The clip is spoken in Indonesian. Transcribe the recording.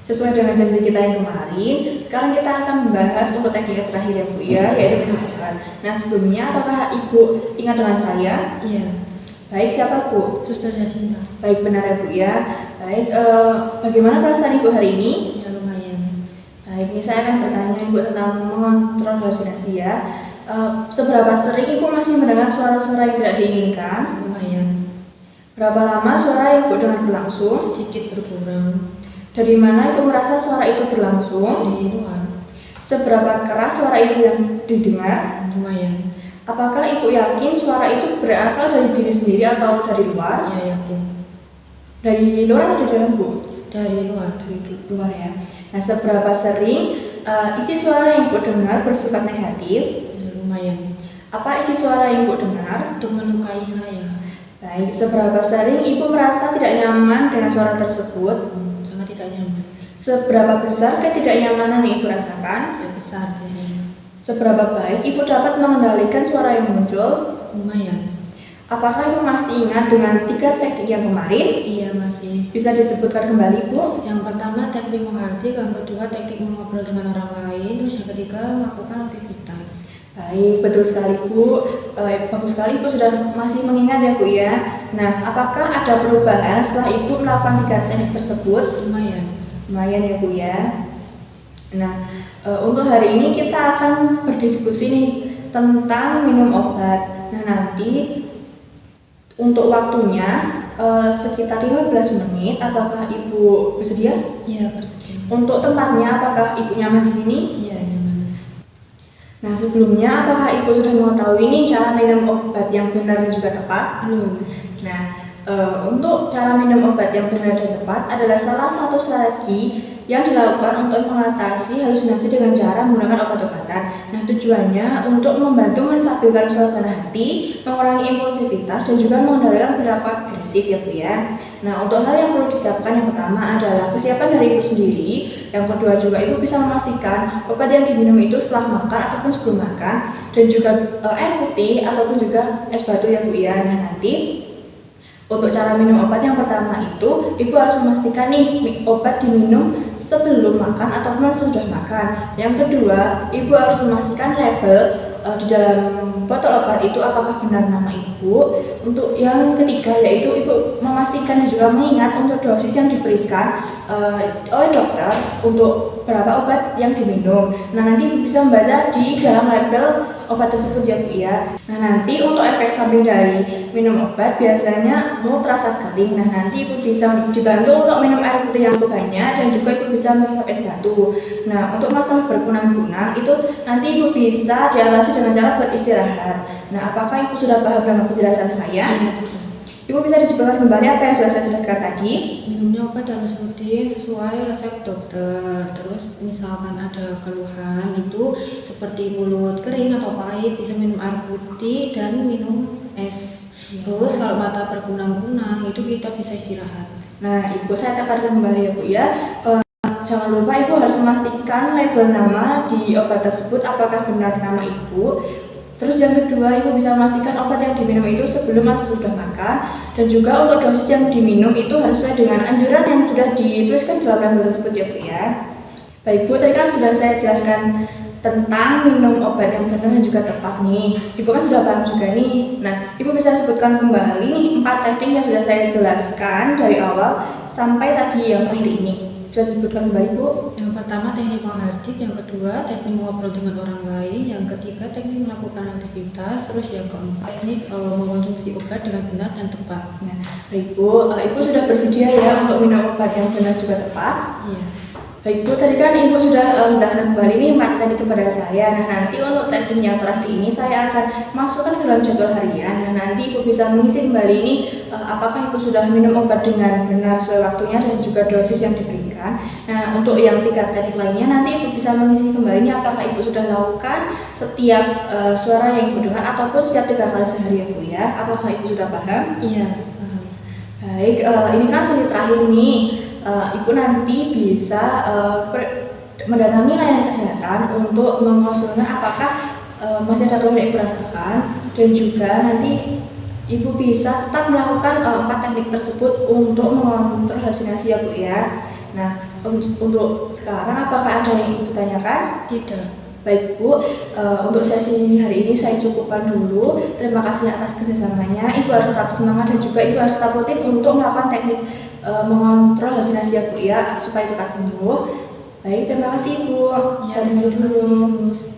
Sesuai dengan janji kita yang kemarin, sekarang kita akan membahas untuk teknik terakhir ya Bu ya, yaitu minum obat. Nah sebelumnya apakah Ibu ingat dengan saya? Iya. Baik, siapa Bu? Suster Jasinta. Baik, benar ya Bu ya. Baik, bagaimana perasaan Ibu hari ini? Ya lumayan. Baik, ini saya akan bertanya Ibu tentang mengontrol halusinasi ya. Seberapa sering Ibu masih mendengar suara-suara yang tidak diinginkan? Lumayan. Berapa lama suara Ibu dengar berlangsung? Sedikit berkurang. Dari mana Ibu merasa suara itu berlangsung? Dari luar. Seberapa keras suara Ibu yang didengar? Lumayan. Apakah Ibu yakin suara itu berasal dari diri sendiri atau dari luar? Ya yakin. Dari luar atau dari dalam Bu? Dari luar. Dari luar ya. Nah, seberapa sering isi suara yang Ibu dengar bersifat negatif? Ya, lumayan. Apa isi suara yang Ibu dengar? Untuk melukai saya. Baik, seberapa sering Ibu merasa tidak nyaman dengan suara tersebut? Sangat tidak nyaman. Seberapa besar ketidaknyamanan yang Ibu rasakan? Ya besar. Seberapa baik Ibu dapat mengendalikan suara yang muncul? Lumayan. Apakah Ibu masih ingat dengan 3 teknik yang kemarin? Iya masih. Bisa disebutkan kembali Bu? Yang pertama teknik menghardik, yang kedua teknik mengobrol dengan orang lain, terus yang ketiga melakukan aktivitas. Baik, betul sekali Bu. Bagus sekali Ibu sudah masih mengingat ya Bu ya. Nah, apakah ada perubahan setelah Ibu melakukan 3 teknik tersebut? Lumayan. Lumayan ya Bu ya. Nah, untuk hari ini kita akan berdiskusi nih tentang minum obat. Nah, nanti untuk waktunya sekitar 15 menit. Apakah Ibu bersedia? Iya bersedia. Untuk tempatnya, apakah Ibu nyaman di sini? Iya nyaman. Nah, sebelumnya apakah Ibu sudah mengetahui nih cara minum obat yang benar dan juga tepat? Belum. Nah, untuk cara minum obat yang benar dan tepat adalah salah satu strategi yang dilakukan untuk mengatasi halusinasi dengan cara menggunakan obat-obatan. Nah, tujuannya untuk membantu menstabilkan suasana hati, mengurangi impulsivitas, dan juga mengendalikan perilaku agresif ya Bu ya. Nah, untuk hal yang perlu disiapkan yang pertama adalah kesiapan dari Ibu sendiri. Yang kedua juga Ibu bisa memastikan obat yang diminum itu setelah makan ataupun sebelum makan, dan juga air putih ataupun juga es batu ya Bu ya. Nah, nanti untuk cara minum obat yang pertama itu, Ibu harus memastikan nih obat diminum sebelum makan ataupun sudah makan. Yang kedua, Ibu harus memastikan label di dalam botol obat itu apakah benar nama Ibu. Untuk yang ketiga yaitu Ibu memastikan dan juga mengingat untuk dosis yang diberikan oleh dokter untuk berapa obat yang diminum. Nah, nanti Ibu bisa membaca di dalam label obat tersebut ya Bu ya. Nah, nanti untuk efek samping dari minum obat biasanya mulut terasa kering. Nah, nanti Ibu bisa dibantu untuk minum air putih yang banyak dan juga Ibu bisa minum es batu. Nah, untuk masalah berkunang-kunang itu nanti Ibu bisa diatasi dengan cara beristirahat. Nah, apakah Ibu sudah paham dengan penjelasan saya? Ibu bisa disebutkan kembali apa yang sudah saya jelaskan tadi? Minumnya obat harus rutin sesuai resep dokter. Terus misalkan ada keluhan itu seperti mulut kering atau pahit, bisa minum air putih dan minum es. Terus kalau mata berkunang-kunang itu kita bisa istirahat. Nah, Ibu saya tekankan kembali ya Bu ya. Jangan lupa Ibu harus memastikan label nama di obat tersebut apakah benar nama Ibu. Terus yang kedua, Ibu bisa memastikan obat yang diminum itu sebelum atau sudah makan, dan juga untuk dosis yang diminum itu harus sesuai dengan anjuran yang sudah dituliskan dalam label tersebut ya Bu ya. Baik Bu, tadi kan sudah saya jelaskan tentang minum obat yang benar dan juga tepat nih. Ibu kan sudah paham juga nih. Nah, Ibu bisa sebutkan kembali nih 4 teknik yang sudah saya jelaskan dari awal sampai tadi yang terakhir ini. Sudah disebutkan kembali Bu? Yang pertama teknik menghardik, yang kedua teknik mengobrol dengan orang lain, yang ketiga teknik melakukan aktivitas, terus yang keempat teknik mengkonsumsi obat dengan benar dan tepat. Nah, baik Bu, Ibu sudah bersedia ya untuk minum obat yang benar juga tepat? Iya. Baik Bu, tadi kan Ibu sudah menjelaskan kembali nih materi kepada saya. Nah, nanti untuk teknik yang terakhir ini saya akan masukkan ke dalam jadwal harian. Nah, nanti Ibu bisa mengisi kembali ini apakah Ibu sudah minum obat dengan benar sesuai waktunya dan juga dosis yang diberikan. Nah, untuk yang 3 teknik lainnya nanti Ibu bisa mengisi kembali ini apakah Ibu sudah lakukan setiap suara yang Ibu dengar ataupun setiap 3 kali sehari ya Bu ya. Apakah Ibu sudah paham? Iya, paham. Baik, ini kan sesi terakhir nih. Ibu nanti bisa mendatangi layanan kesehatan untuk mengonsulkan apakah masih ada keluhan yang Ibu rasakan, dan juga nanti Ibu bisa tetap melakukan 4 teknik tersebut untuk mengontrol halusinasi ya Bu ya. Nah, untuk sekarang apakah ada yang Ibu tanyakan? Tidak. Baik Bu, untuk sesi hari ini saya cukupkan dulu. Terima kasih atas kerjasamanya. Ibu harus tetap semangat dan juga Ibu harus tetap rutin untuk melakukan teknik mengontrol halusinasi ya Bu ya, supaya cepat sembuh. Baik, terima kasih Ibu. Ya, Saya terima dulu. kasih.